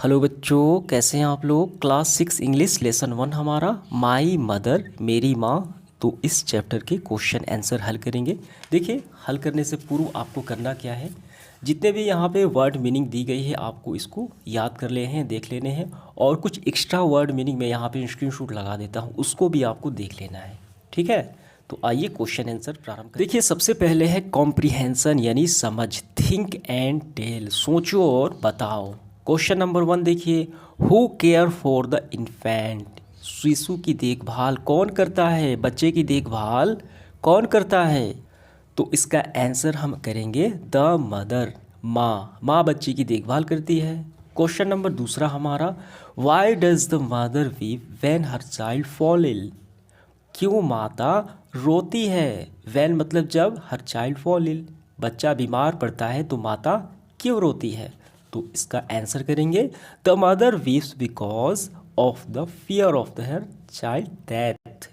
Hello बच्चों, कैसे हैं आप लोग। क्लास 6 इंग्लिश लेसन 1 हमारा माई मदर मेरी माँ। तो इस चैप्टर के क्वेश्चन आंसर हल करेंगे। देखिए, हल करने से पूर्व आपको करना क्या है, जितने भी यहाँ पे वर्ड मीनिंग दी गई है आपको इसको याद कर लेने हैं, देख लेने हैं। और कुछ एक्स्ट्रा वर्ड मीनिंग मैं यहाँ पे स्क्रीनशॉट लगा देता हूँ, उसको भी आपको देख लेना है। ठीक है, तो आइए क्वेश्चन आंसर प्रारंभ करें। देखिए, सबसे पहले है कॉम्प्रिहेंशन यानी समझ। थिंक एंड टेल, सोचो और बताओ। क्वेश्चन नंबर 1 देखिए, who care for the infant. शिशु की देखभाल कौन करता है, बच्चे की देखभाल कौन करता है। तो इसका आंसर हम करेंगे द मदर, माँ बच्चे की देखभाल करती है। क्वेश्चन नंबर दूसरा हमारा, why does the mother weep when her child fall ill. क्यों माता रोती है। व्हेन मतलब जब, हर चाइल्ड फॉल इल बच्चा बीमार पड़ता है तो माता क्यों रोती है। तो इसका आंसर करेंगे the mother weeps because of the fear of the her child death.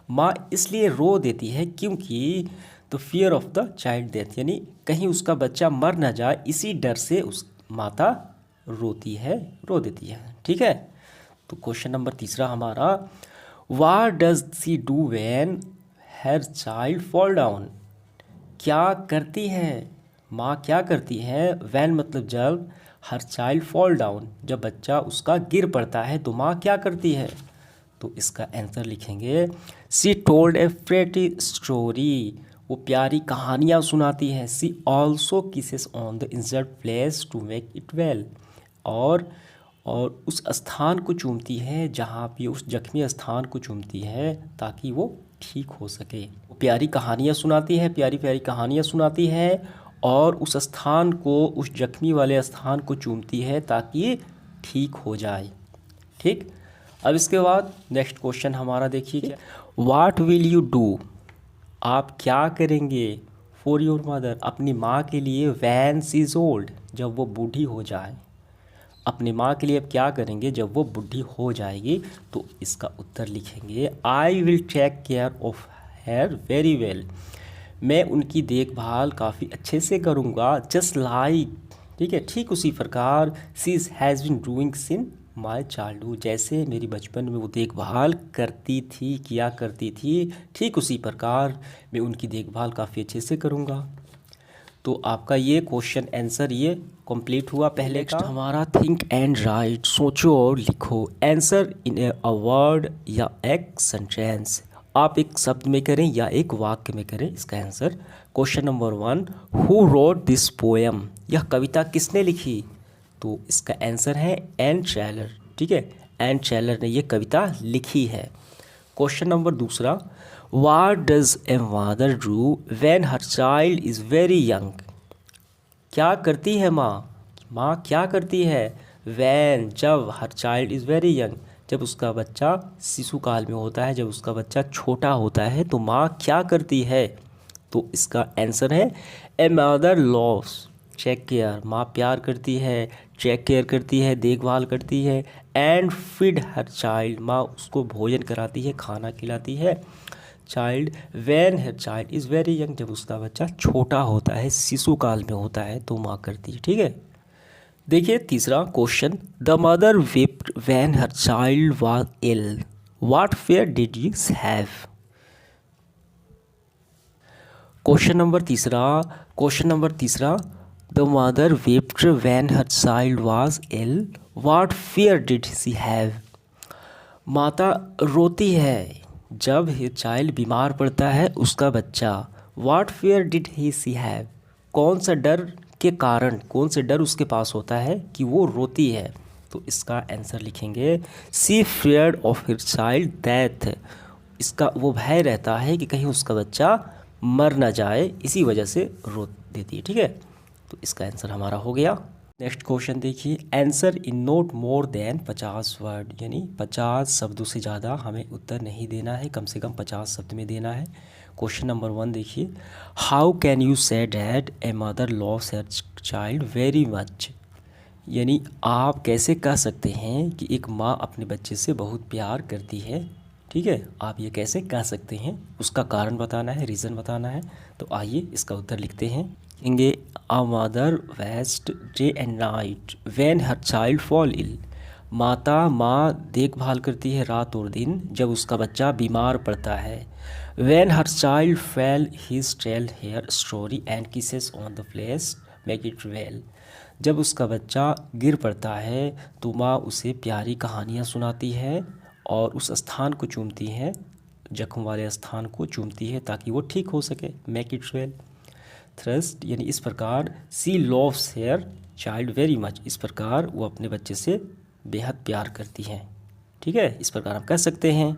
माँ इसलिए रो देती है क्योंकि the fear of the child death, यानी कहीं उसका बच्चा मर ना जाए, इसी डर से उस माता रो देती है। ठीक है, तो क्वेश्चन नंबर तीसरा हमारा, what does she do when her child fall down. क्या करती है माँ, क्या करती है। व्हेन मतलब जब, हर चाइल्ड फॉल डाउन जब बच्चा उसका गिर पड़ता है तो माँ क्या करती है। तो इसका आंसर लिखेंगे she told a pretty story, वो प्यारी कहानियाँ सुनाती है। She also kisses on the injured place to make it well, और उस स्थान को चूमती है जहाँ पे, उस जख्मी स्थान को चूमती है ताकि वो ठीक हो सके। वो प्यारी कहानियाँ सुनाती है, प्यारी प्यारी कहानियाँ सुनाती है और उस स्थान को, उस जख्मी वाले स्थान को चूमती है ताकि ठीक हो जाए। ठीक, अब इसके बाद नेक्स्ट क्वेश्चन हमारा देखिए, व्हाट विल यू डू, आप क्या करेंगे, फॉर योर मदर, अपनी माँ के लिए, व्हेन शी इज ओल्ड, जब वो बूढ़ी हो जाए। अपनी माँ के लिए अब क्या करेंगे जब वो बूढ़ी हो जाएगी। तो इसका उत्तर लिखेंगे I will take care of her very well, मैं उनकी देखभाल काफ़ी अच्छे से करूँगा। जस्ट लाइक, ठीक है, ठीक उसी प्रकार, she has been doing since my childhood, जैसे मेरी बचपन में वो देखभाल करती थी, किया करती थी, ठीक उसी प्रकार मैं उनकी देखभाल काफ़ी अच्छे से करूँगा। तो आपका ये क्वेश्चन आंसर ये कंप्लीट हुआ पहले का। हमारा थिंक एंड राइट, सोचो और लिखो। आंसर इन अ वर्ड या एक सेंटेंस, आप एक शब्द में करें या एक वाक्य में करें इसका answer. Question number 1, who wrote this poem, यह कविता किसने लिखी। तो इसका आंसर है एन शैलर। ठीक है, एन शैलर ने ये कविता लिखी है। क्वेश्चन नंबर दूसरा, what does a mother do when her child is very young, क्या करती है माँ क्या करती है। व्हेन जब, her child is very young जब उसका बच्चा शिशु काल में होता है, जब उसका बच्चा छोटा होता है तो माँ क्या करती है। तो इसका आंसर है a mother loves take care, माँ प्यार करती है, टेक केयर करती है, देखभाल करती है। एंड फीड हर चाइल्ड, माँ उसको भोजन कराती है, खाना खिलाती है। Child when her child is very young, जब उसका बच्चा छोटा होता है, शिशु काल में होता है तो माँ करती है। ठीक है, देखिए तीसरा question, the mother wept when her child was ill, what fair did you have. Question number तीसरा, the mother wept when her child was ill, what fair did she have. माता रोती है जब चाइल्ड बीमार पड़ता है, उसका बच्चा। What fair did he see have, कौन सा डर के कारण, कौन से डर उसके पास होता है कि वो रोती है। तो इसका आंसर लिखेंगे सी फेयर्ड ऑफ हिर चाइल्ड डेथ, इसका वो भय रहता है कि कहीं उसका बच्चा मर ना जाए, इसी वजह से रो देती है। ठीक है, तो इसका आंसर हमारा हो गया। नेक्स्ट क्वेश्चन देखिए, answer in note more than 50 word, यानी 50 शब्दों से ज़्यादा हमें उत्तर नहीं देना है, कम से कम 50 शब्द में देना है। क्वेश्चन नंबर 1 देखिए, how can you say that A mother loves her child very much, यानी आप कैसे कह सकते हैं कि एक माँ अपने बच्चे से बहुत प्यार करती है। ठीक है, आप ये कैसे कह सकते हैं, उसका कारण बताना है, रीज़न बताना है। तो आइए इसका उत्तर लिखते हैं। लिखेंगे a mother wept day and night when her child fall ill. माँ देखभाल करती है रात और दिन जब उसका बच्चा बीमार पड़ता है। When her child fell his tell her story and kisses on the place make it well. जब उसका बच्चा गिर पड़ता है तो माँ उसे प्यारी कहानियाँ सुनाती है और उस स्थान को चूमती है, जख्म वाले स्थान को चूमती है ताकि वो ठीक हो सके। Make it well. थ्रस्ट यानी इस प्रकार, she loves her child very much, इस प्रकार वो अपने बच्चे से बेहद प्यार करती हैं। ठीक है, इस प्रकार हम कह सकते हैं।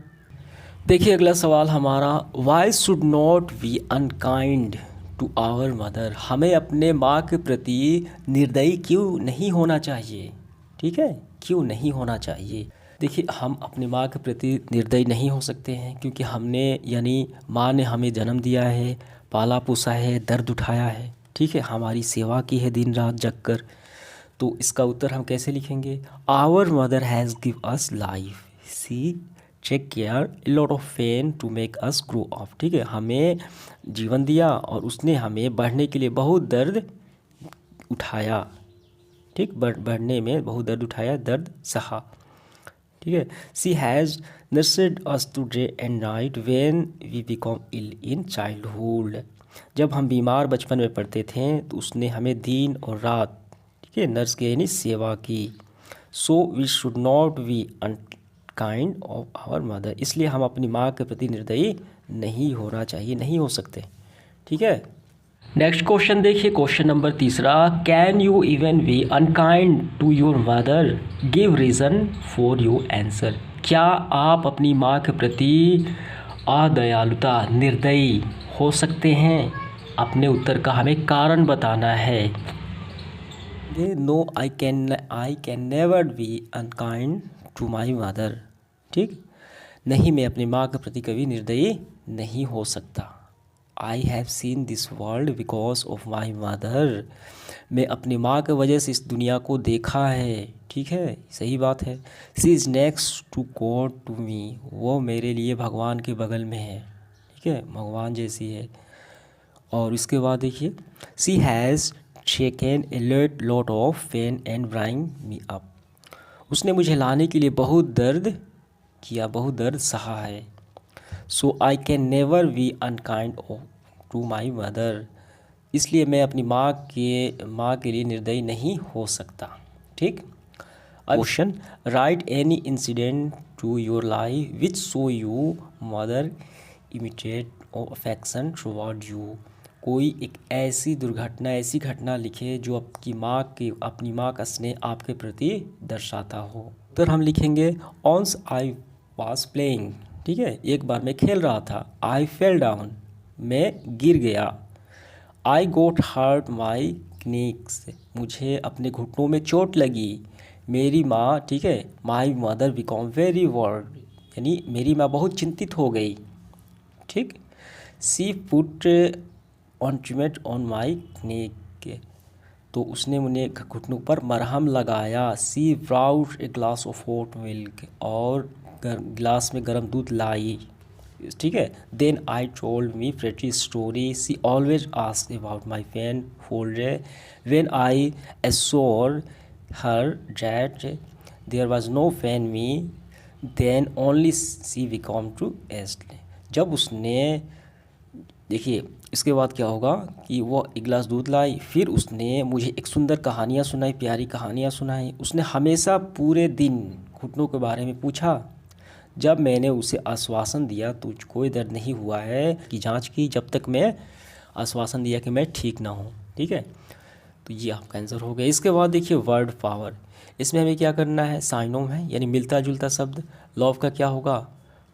देखिए अगला सवाल हमारा, why should not we unkind to our mother. हमें अपने माँ के प्रति निर्दयी क्यों नहीं होना चाहिए। ठीक है, क्यों नहीं होना चाहिए। देखिए हम अपनी माँ के प्रति निर्दयी नहीं हो सकते हैं क्योंकि हमने यानी माँ ने हमें जन्म दिया है, पाला पोसा है, दर्द उठाया है, ठीक है, हमारी सेवा की है दिन रात जग कर। तो इसका उत्तर हम कैसे लिखेंगे, our mother has give us life she take care a lot of pain to make us grow up. ठीक है, हमें जीवन दिया और उसने हमें बढ़ने के लिए बहुत दर्द उठाया। ठीक, बढ़ने में बहुत दर्द उठाया, दर्द सहा। ठीक है, she has nursed us to day and night when we become ill in childhood. जब हम बीमार बचपन में पड़ते थे तो उसने हमें दिन और रात, ठीक है, नर्स की यानी सेवा की। So we should not be unkind of our mother, इसलिए हम अपनी माँ के प्रति निर्दयी नहीं होना चाहिए, नहीं हो सकते। ठीक है, नेक्स्ट क्वेश्चन देखिए, क्वेश्चन नंबर तीसरा, can you even be unkind to your mother, give reason for your answer. क्या आप अपनी माँ के प्रति अदयालुता निर्दयी हो सकते हैं, अपने उत्तर का हमें कारण बताना है। No I can never be unkind to my mother. ठीक, नहीं मैं अपनी माँ के प्रति कभी निर्दयी नहीं हो सकता। I have seen this world because of my mother, मैं अपनी माँ की वजह से इस दुनिया को देखा है। ठीक है, सही बात है। She is next to God to me, वो मेरे लिए भगवान के बगल में है। ठीक है, भगवान जैसी है। और इसके बाद देखिए, she has taken a lot of pain and bring me up, उसने मुझे लाने के लिए बहुत दर्द किया, बहुत दर्द सहा है। So I can never be unkind to my mother, इसलिए मैं अपनी माँ के लिए निर्दयी नहीं हो सकता। ठीक, question, right any incident to your life which show you mother imitate और अफेक्शन टुवर्ड यू। कोई एक ऐसी दुर्घटना, ऐसी घटना लिखे जो अपनी माँ का स्नेह आपके प्रति दर्शाता हो। तो हम लिखेंगे ऑन्स आई वाज प्लेइंग। ठीक है, एक बार मैं खेल रहा था। आई फेल डाउन, मैं गिर गया। आई गोट हर्ट माई knees, मुझे अपने घुटनों में चोट लगी। मेरी माँ, ठीक है, my mother become very worried, यानी मेरी माँ बहुत चिंतित हो गई। ठीक, she put ointment on my neck, तो उसने मुझे घुटनों पर मरहम लगाया। She brought a glass of hot milk, और गिलास में गर्म दूध लाई। ठीक है, then I told me pretty story, she always ask about my pain further, when I assure her that there was no pain me, then only C become to rest. जब उसने, देखिए इसके बाद क्या होगा कि वो एक गिलास दूध लाई, फिर उसने मुझे एक सुंदर कहानियाँ सुनाई, प्यारी कहानियाँ सुनाई। उसने हमेशा पूरे दिन घुटनों के बारे में पूछा। जब मैंने उसे आश्वासन दिया तुझ कोई दर्द नहीं हुआ है कि जांच की, जब तक मैं आश्वासन दिया कि मैं ठीक ना हूँ। ठीक है, तो ये आपका आंसर हो गया। इसके बाद देखिए वर्ड पावर, इसमें हमें क्या करना है, साइनोम है यानी मिलता जुलता शब्द। लव का क्या होगा,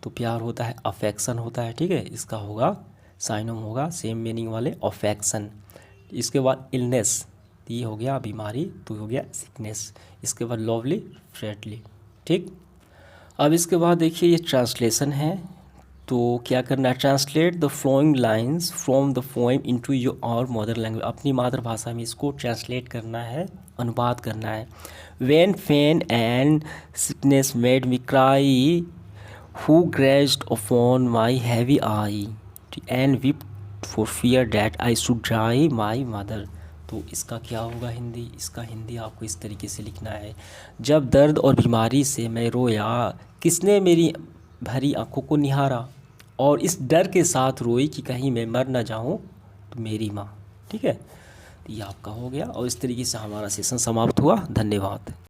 तो प्यार होता है, अफेक्शन होता है। ठीक है, इसका होगा साइनोम होगा सेम मीनिंग वाले अफेक्शन। इसके बाद इलनेस, ये हो गया बीमारी, तो हो गया सिकनेस। इसके बाद लवली, फ्रेंडली। ठीक, अब इसके बाद देखिए ये ट्रांसलेशन है, तो क्या करना है, translate the following lines from the poem into your our mother language, अपनी मातृभाषा में इसको ट्रांसलेट करना है, अनुवाद करना है। When pain and sickness made me cry, who gazed upon my heavy eye and wept for fear that I should die my mother. तो इसका क्या होगा हिंदी? इसका हिंदी आपको इस तरीके से लिखना है, जब दर्द और बीमारी से मैं रोया, किसने मेरी भरी आंखों को निहारा, और इस डर के साथ रोई कि कहीं मैं मर ना जाऊं, तो मेरी माँ। ठीक है, तो ये आपका हो गया, और इस तरीके से हमारा सेशन समाप्त हुआ। धन्यवाद।